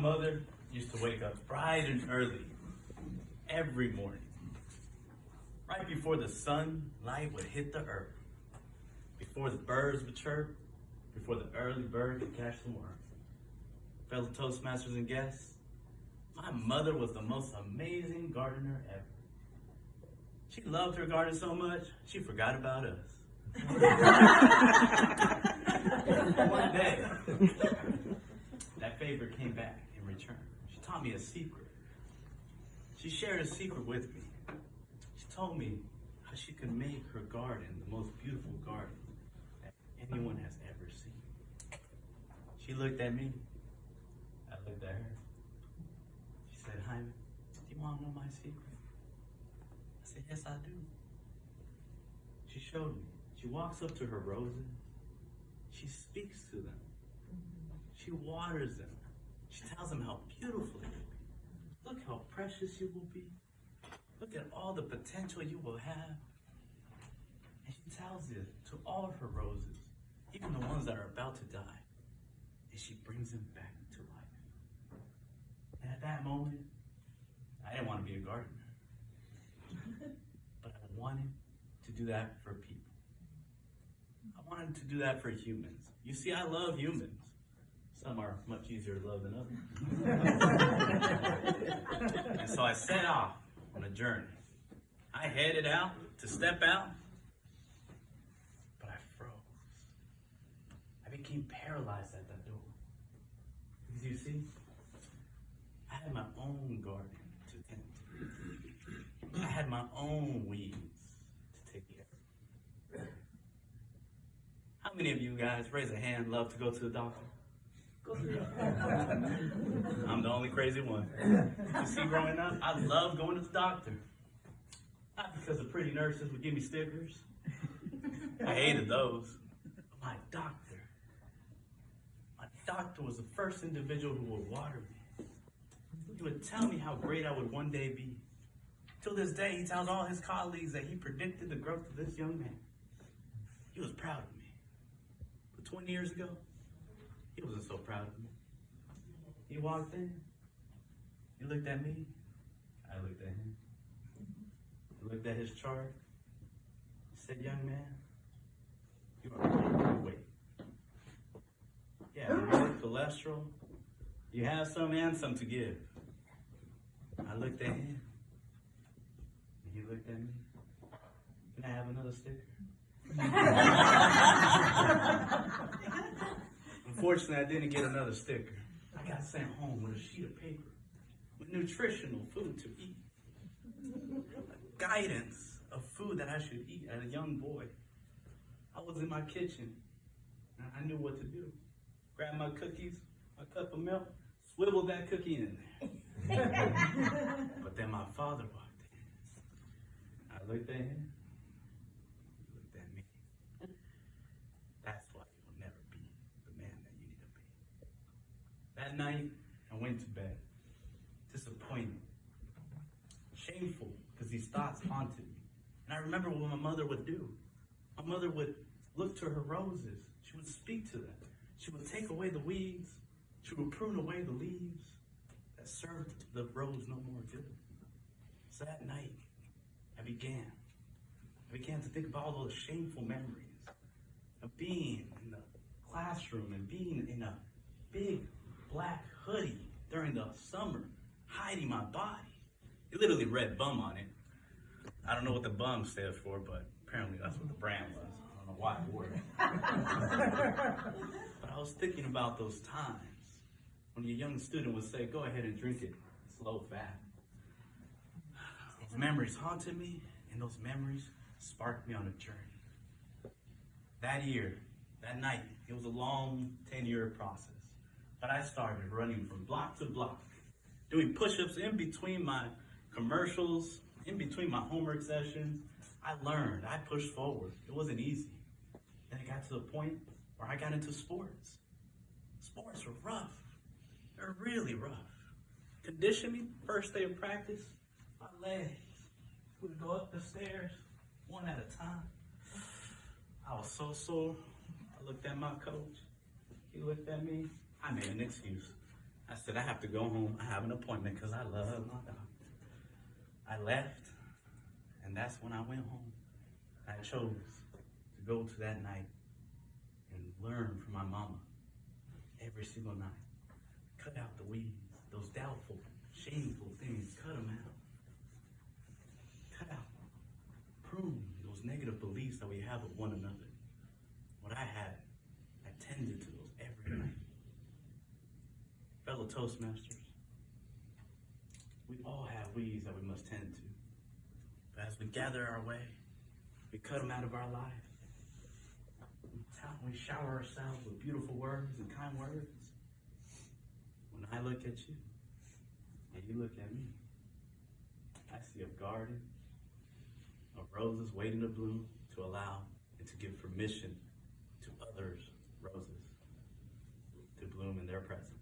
mother used to wake up bright and early every morning, right before the sunlight would hit the earth, before the birds would chirp, before the early bird could catch the worm. Fellow Toastmasters and guests, my mother was the most amazing gardener ever. She loved her garden so much, she forgot about us. One day, that favor came back in return. She taught me a secret. She shared a secret with me. She told me how she could make her garden the most beautiful garden that anyone has ever seen. She looked at me. I looked at her. She said, Jaime, do you want to know my secret? I said, yes, I do. She showed me. She walks up to her roses. She speaks to them. She waters them. She tells them how beautiful they will be. Look how precious you will be. Look at all the potential you will have. And she tells it to all of her roses, even the ones that are about to die. And she brings them back to life. And at that moment, I didn't want to be a gardener. But I wanted to do that for people. I wanted to do that for humans. You see, I love humans. Some are much easier to love than others. And so I set off on a journey. I headed out to step out, but I froze. I became paralyzed at that door. Because you see, I had my own garden to tend to. I had my own weeds to take care of. How many of you guys, raise a hand, love to go to the doctor? I'm the only crazy one. You see, growing up, I loved going to the doctor. Not because the pretty nurses would give me stickers. I hated those. But my doctor was the first individual who would water me. He would tell me how great I would one day be. Till this day, he tells all his colleagues that he predicted the growth of this young man. He was proud of me. But 20 years ago, he wasn't so proud of me. He walked in. He looked at me. I looked at him. He looked at his chart. He said, young man, you are overweight. Yeah, low cholesterol. You have some and some to give. I looked at him. And he looked at me. Can I have another sticker? Unfortunately, I didn't get another sticker. I got sent home with a sheet of paper with nutritional food to eat. Guidance of food that I should eat as a young boy. I was in my kitchen and I knew what to do. Grab my cookies, a cup of milk, swivel that cookie in there. But then my father walked in. I looked at him. He looked at me. That's why you will never be the man that you need to be. That night, I went to bed, disappointed, shameful, because these thoughts haunted me. And I remember what my mother would do. My mother would look to her roses. She would speak to them. She would take away the weeds. She would prune away the leaves that served the rose no more good. So that night, I began to think about all those shameful memories of being in the classroom and being in a big black hoodie during the summer, hiding my body. It literally read bum on it. I don't know what the bum stands for, but apparently that's what the brand was. I don't know why it worked. But I was thinking about those times when your young student would say, go ahead and drink it. It's low fat. Those memories haunted me, and those memories sparked me on a journey. That year, that night, it was a long 10-year process. But I started running from block to block, doing push-ups in between my commercials, in between my homework sessions. I learned, I pushed forward. It wasn't easy. Then it got to the point where I got into sports. Sports were rough. They're really rough. Conditioning, first day of practice, my legs would go up the stairs one at a time. I was so sore. I looked at my coach. He looked at me. I made an excuse. I said, I have to go home. I have an appointment because I love my doctor. I left, and that's when I went home. I chose to go to that night and learn from my mama every single night. Cut out the weeds, those doubtful, shameful things. Cut them out. Cut out. Prune those negative beliefs that we have of one another. What I had, I tended to those every night. Fellow Toastmasters, we all have weeds that we must tend to. But as we gather our way, we cut them out of our lives. We shower ourselves with beautiful words and kind words. When I look at you, and you look at me, I see a garden of roses waiting to bloom to allow and to give permission to others' roses to bloom in their presence.